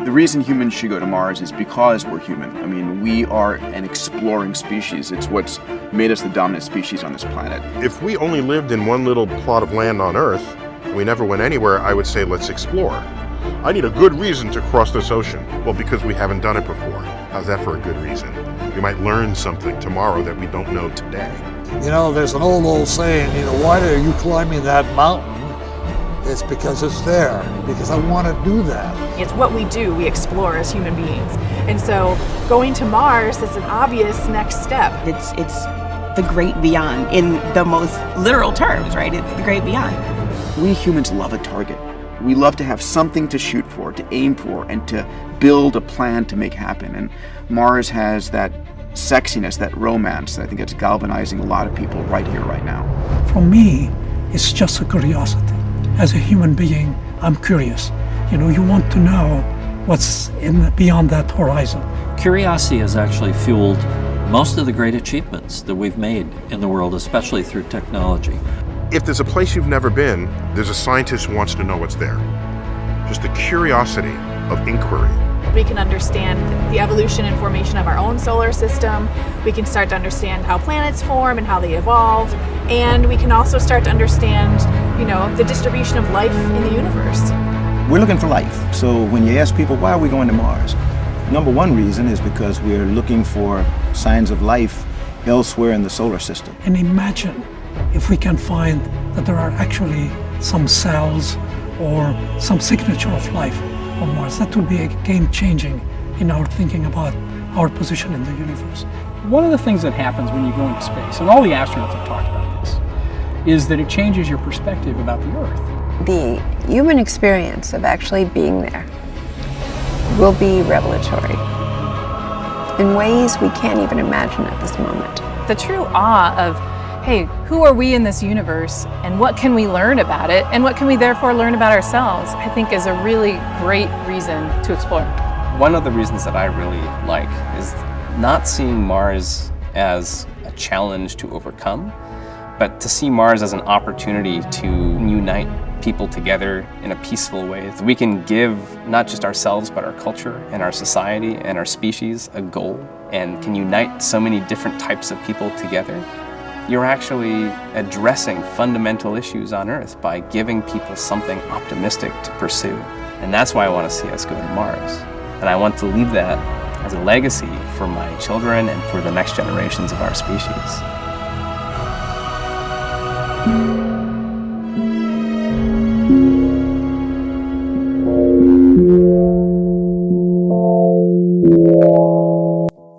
The reason humans should go to Mars is because we're human. I mean, we are an exploring species. It's what's made us the dominant species on this planet. If we only lived in one little plot of land on Earth, we never went anywhere, I would say let's explore. I need a good reason to cross this ocean. Well, because we haven't done it before. How's that for a good reason? We might learn something tomorrow that we don't know today. You know, there's an old saying, you know, why are you climbing that mountain? It's because it's there, because I want to do that. It's what we do, we explore as human beings. And so going to Mars is an obvious next step. It's the great beyond in the most literal terms, right? It's the great beyond. We humans love a target. We love to have something to shoot for, to aim for, and to build a plan to make happen. And Mars has that sexiness, that romance, that I think it's galvanizing a lot of people right here, right now. For me, it's just a curiosity. As a human being, I'm curious. You know, you want to know what's beyond that horizon. Curiosity has actually fueled most of the great achievements that we've made in the world, especially through technology. If there's a place you've never been, there's a scientist who wants to know what's there. Just the curiosity of inquiry. We can understand the evolution and formation of our own solar system. We can start to understand how planets form and how they evolve. And we can also start to understand, you know, the distribution of life in the universe. We're looking for life. So when you ask people, why are we going to Mars? Number one reason is because we're looking for signs of life elsewhere in the solar system. And imagine if we can find that there are actually some cells or some signature of life on Mars. That would be a game-changing in our thinking about our position in the universe. One of the things that happens when you go into space, and all the astronauts have talked about this, is that it changes your perspective about the Earth. The human experience of actually being there will be revelatory in ways we can't even imagine at this moment. The true awe of, hey, who are we in this universe and what can we learn about it and what can we therefore learn about ourselves, I think is a really great reason to explore. One of the reasons that I really like is not seeing Mars as a challenge to overcome, but to see Mars as an opportunity to unite people together in a peaceful way. We can give not just ourselves, but our culture and our society and our species a goal and can unite so many different types of people together. You're actually addressing fundamental issues on Earth by giving people something optimistic to pursue. And that's why I want to see us go to Mars. And I want to leave that as a legacy for my children and for the next generations of our species.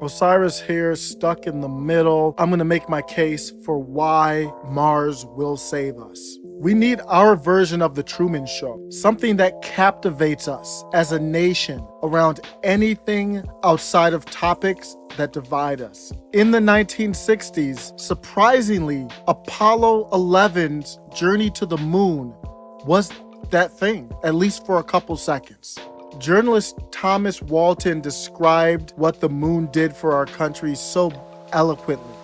Osiris here, stuck in the middle. I'm gonna make my case for why Mars will save us. We need our version of the Truman Show, something that captivates us as a nation around anything outside of topics that divide us. In the 1960s, surprisingly, Apollo 11's journey to the moon was that thing, at least for a couple seconds. Journalist Thomas Walton described what the moon did for our country so eloquently.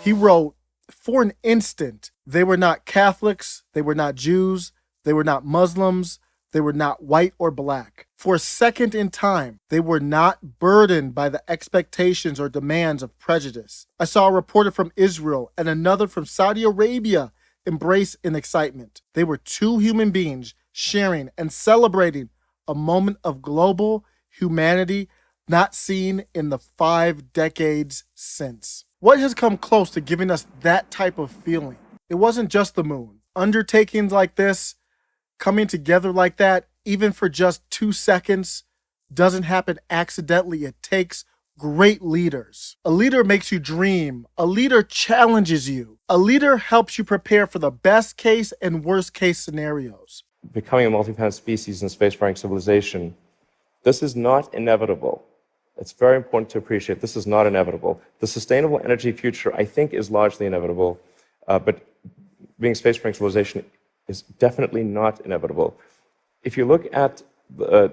He wrote, "For an instant, they were not Catholics, they were not Jews, they were not Muslims, they were not white or black. For a second in time, they were not burdened by the expectations or demands of prejudice. I saw a reporter from Israel and another from Saudi Arabia embrace in excitement. They were two human beings sharing and celebrating a moment of global humanity not seen in the 5 decades since." What has come close to giving us that type of feeling? It wasn't just the moon. Undertakings like this, coming together like that, even for just 2 seconds, doesn't happen accidentally. It takes great leaders. A leader makes you dream. A leader challenges you. A leader helps you prepare for the best case and worst case scenarios. Becoming a multi-planet species and spacefaring civilization, this is not inevitable. It's very important to appreciate this is not inevitable. The sustainable energy future, I think, is largely inevitable, but being a spacefaring civilization is definitely not inevitable. If you look at the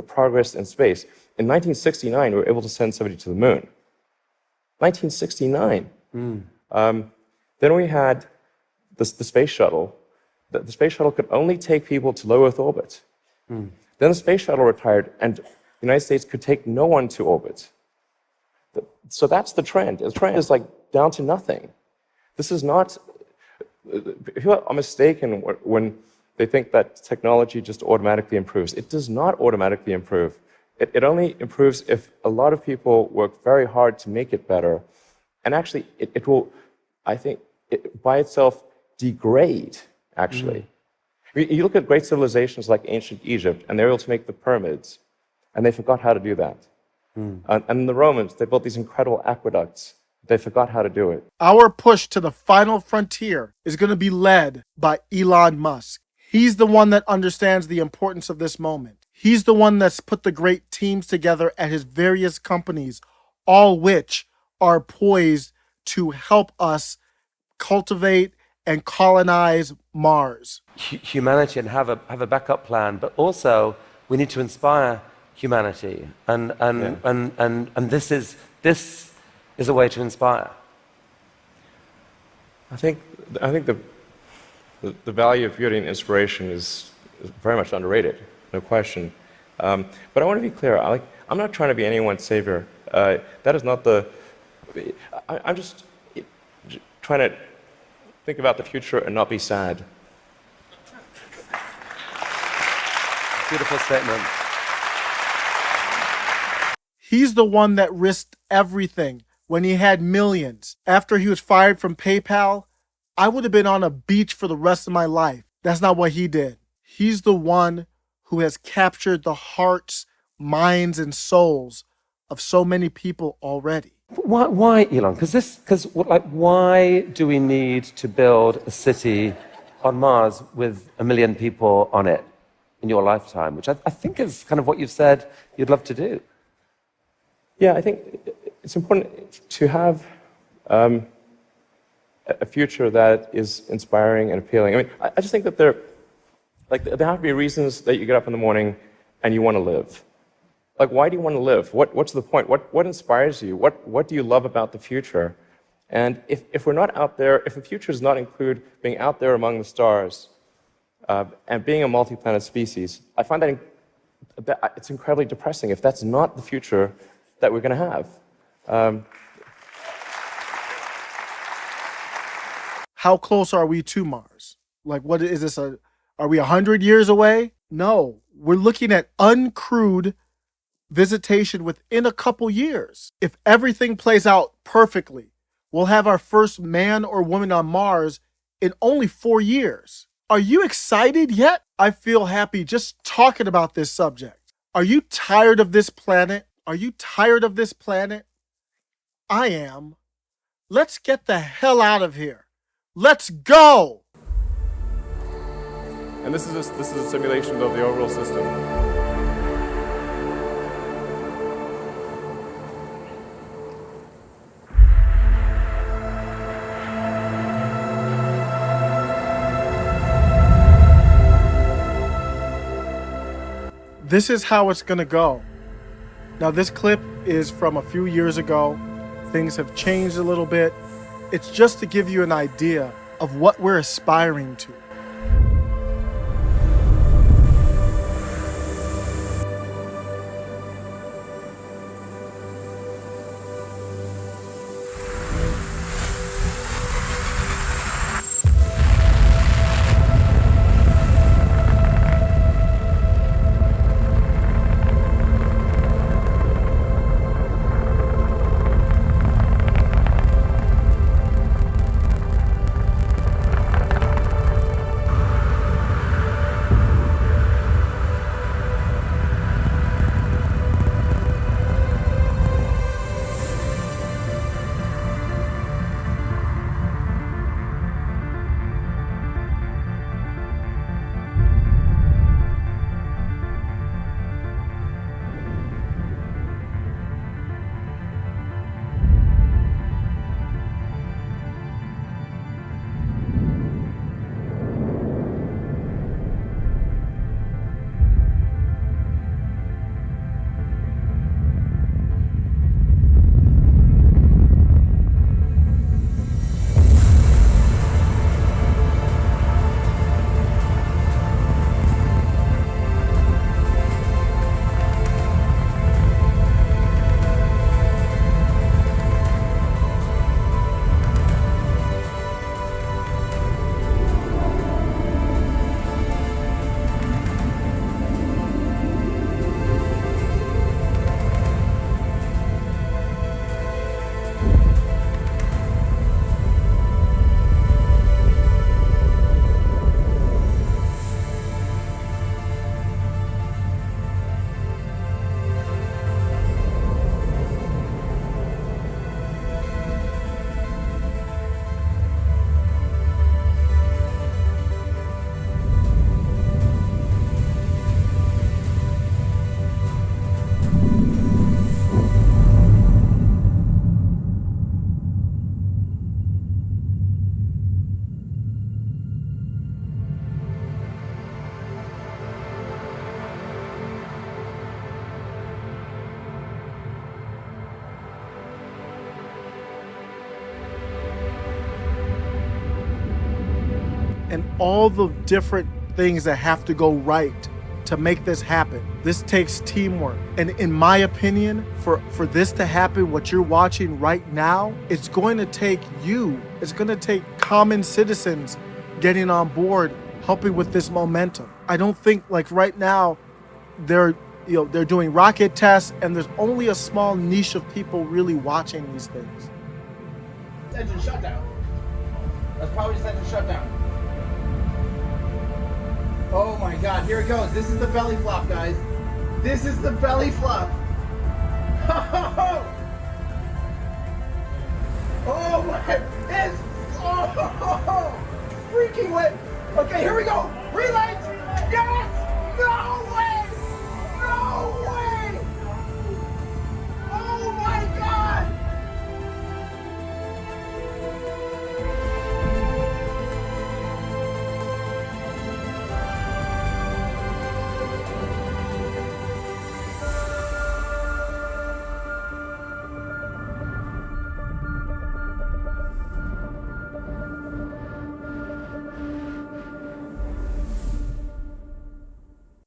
progress in space, in 1969, we were able to send somebody to the moon. 1969. Then we had the space shuttle. The space shuttle could only take people to low Earth orbit. Then the space shuttle retired, and the United States could take no one to orbit. So that's the trend. The trend is like down to nothing. This is not, people are mistaken when they think that technology just automatically improves. It does not automatically improve. It only improves if a lot of people work very hard to make it better. And actually, it will, I think, by itself degrade, actually. You look at great civilizations like ancient Egypt, and they were able to make the pyramids, and they forgot how to do that. And the Romans, they built these incredible aqueducts. They forgot how to do it. Our push to the final frontier is going to be led by Elon Musk. He's the one that understands the importance of this moment. He's the one that's put the great teams together at his various companies, all which are poised to help us cultivate and colonize Mars. Humanity and have a backup plan, but also we need to inspire humanity, and this is a way to inspire. I think the value of beauty and inspiration is very much underrated, no question. But I want to be clear. I'm not trying to be anyone's savior. That is not the. I'm just trying to think about the future and not be sad. Beautiful statement. He's the one that risked everything when he had millions. After he was fired from PayPal, I would have been on a beach for the rest of my life. That's not what he did. He's the one who has captured the hearts, minds, and souls of so many people already. Why Elon? Why do we need to build a city on Mars with 1 million people on it in your lifetime, which I think is kind of what you've said you'd love to do? Yeah, I think it's important to have a future that is inspiring and appealing. I mean, I just think that there have to be reasons that you get up in the morning and you want to live. Like, why do you want to live? What's the point? What inspires you? What do you love about the future? And if we're not out there, if the future does not include being out there among the stars and being a multi-planet species, I find that it's incredibly depressing if that's not the future that we're going to have. How close are we to Mars? Like, what is this? Are we 100 years away? No, we're looking at uncrewed visitation within a couple years. If everything plays out perfectly, we'll have our first man or woman on Mars in only 4 years. Are you excited yet? I feel happy just talking about this subject. Are you tired of this planet? Are you tired of this planet? I am. Let's get the hell out of here. Let's go! And this is a simulation of the overall system. This is how it's gonna go. Now, this clip is from a few years ago. Things have changed a little bit. It's just to give you an idea of what we're aspiring to. and all the different things that have to go right to make this happen. This takes teamwork. And in my opinion, for this to happen, what you're watching right now, it's going to take you, it's going to take common citizens getting on board, helping with this momentum. I don't think like right now they're doing rocket tests and there's only a small niche of people really watching these things. Engine shutdown. That's probably just engine shutdown. Oh my God, here it goes. This is the belly flop, guys. This is the belly flop. Oh my, it's, oh, freaking wet. Okay, here we go. Relight. Yes! No way! No way! Oh my God!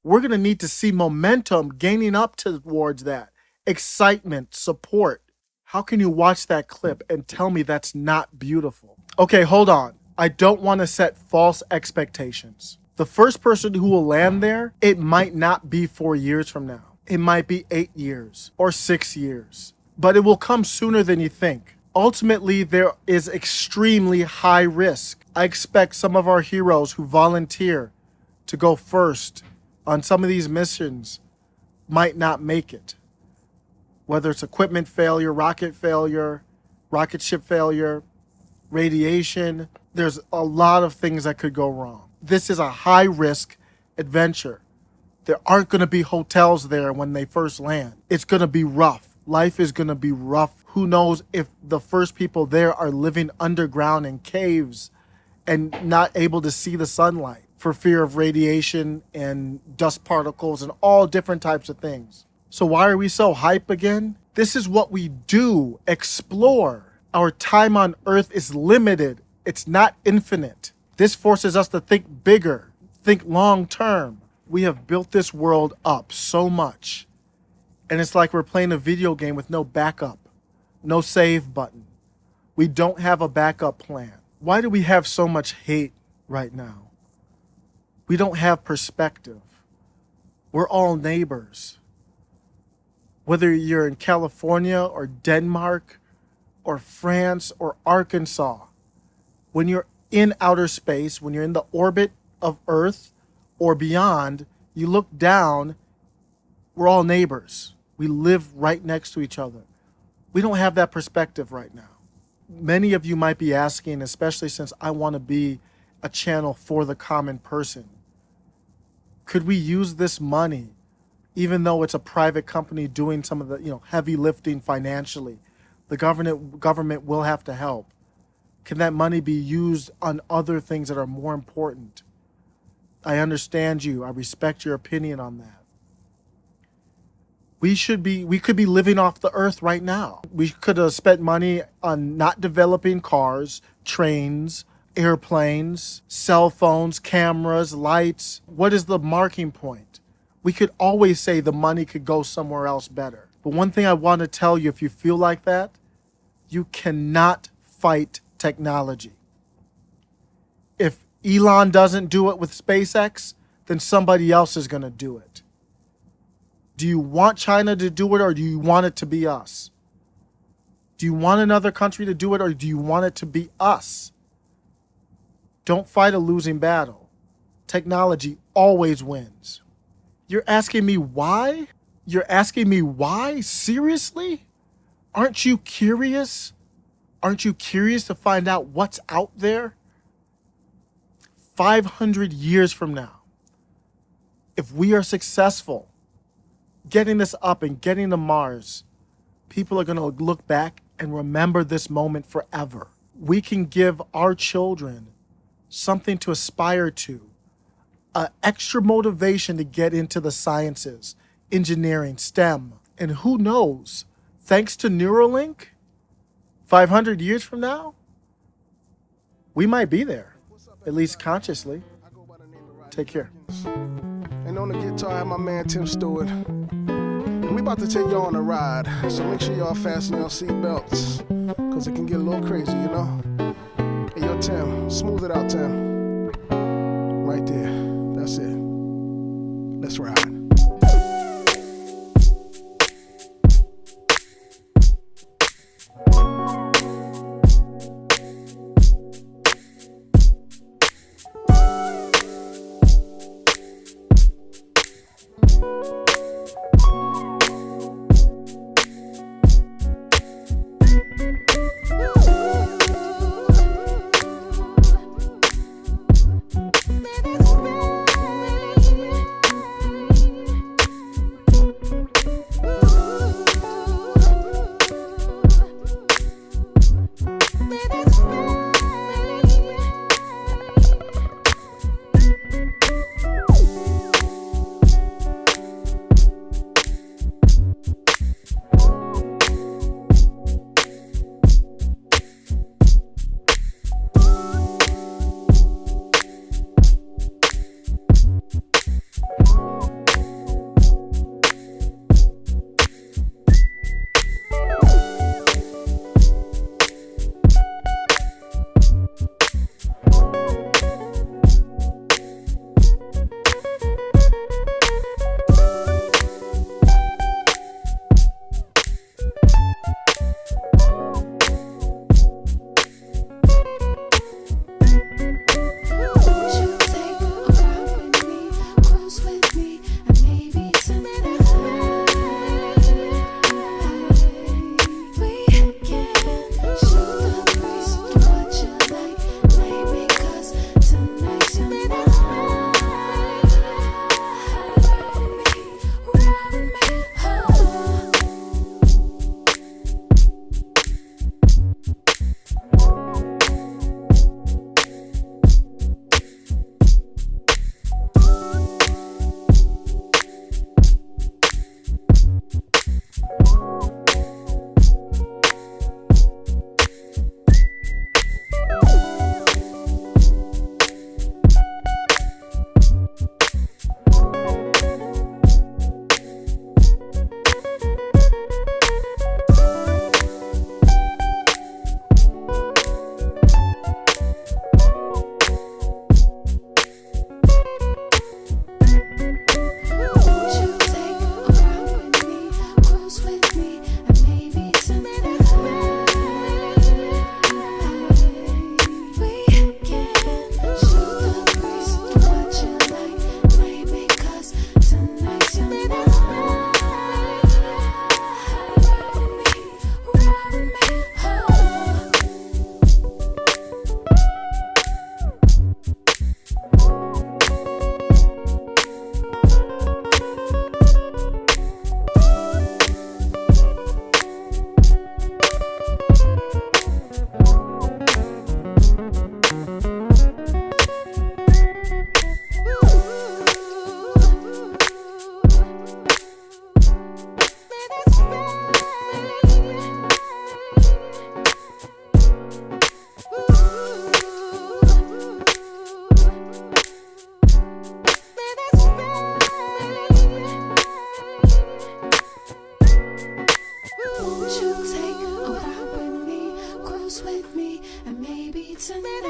We're going to need to see momentum gaining up towards that. Excitement, support. How can you watch that clip and tell me that's not beautiful? Okay, hold on. I don't want to set false expectations. The first person who will land there, it might not be 4 years from now. It might be 8 years or 6 years, but it will come sooner than you think. Ultimately, there is extremely high risk. I expect some of our heroes who volunteer to go first on some of these missions might not make it. Whether it's equipment failure, rocket ship failure, radiation, there's a lot of things that could go wrong. This is a high risk adventure. There aren't gonna be hotels there when they first land. It's gonna be rough. Life is gonna be rough. Who knows if the first people there are living underground in caves and not able to see the sunlight for fear of radiation and dust particles and all different types of things. So why are we so hype again? This is what we do, explore. Our time on Earth is limited. It's not infinite. This forces us to think bigger, think long term. We have built this world up so much. And it's like we're playing a video game with no backup, no save button. We don't have a backup plan. Why do we have so much hate right now? We don't have perspective. We're all neighbors. Whether you're in California or Denmark or France or Arkansas, when you're in outer space, when you're in the orbit of Earth or beyond, you look down, we're all neighbors. We live right next to each other. We don't have that perspective right now. Many of you might be asking, especially since I want to be a channel for the common person, could we use this money, even though it's a private company doing some of the heavy lifting financially? The government will have to help. Can that money be used on other things that are more important? I understand you. I respect your opinion on that. We could be living off the earth right now. We could have spent money on not developing cars, trains, airplanes, cell phones, cameras, lights. What is the marking point? We could always say the money could go somewhere else better. But one thing I want to tell you, if you feel like that, you cannot fight technology. If Elon doesn't do it with SpaceX, then somebody else is going to do it. Do you want China to do it, or do you want it to be us? Do you want another country to do it, or do you want it to be us? Don't fight a losing battle. Technology always wins. You're asking me why? You're asking me why? Seriously? Aren't you curious? Aren't you curious to find out what's out there? 500 years from now, if we are successful getting this up and getting to Mars, people are going to look back and remember this moment forever. We can give our children something to aspire to, an extra motivation to get into the sciences, engineering, STEM. And who knows, thanks to Neuralink, 500 years from now, we might be there. at least consciously. Take care. And on the guitar, I have my man Tim Stewart. And we about to take y'all on a ride, so make sure y'all fasten your seatbelts, because it can get a little crazy, you know? Hey, yo, Tim, smooth it out, Tim. Right there. That's it. Let's ride. with me, and maybe tonight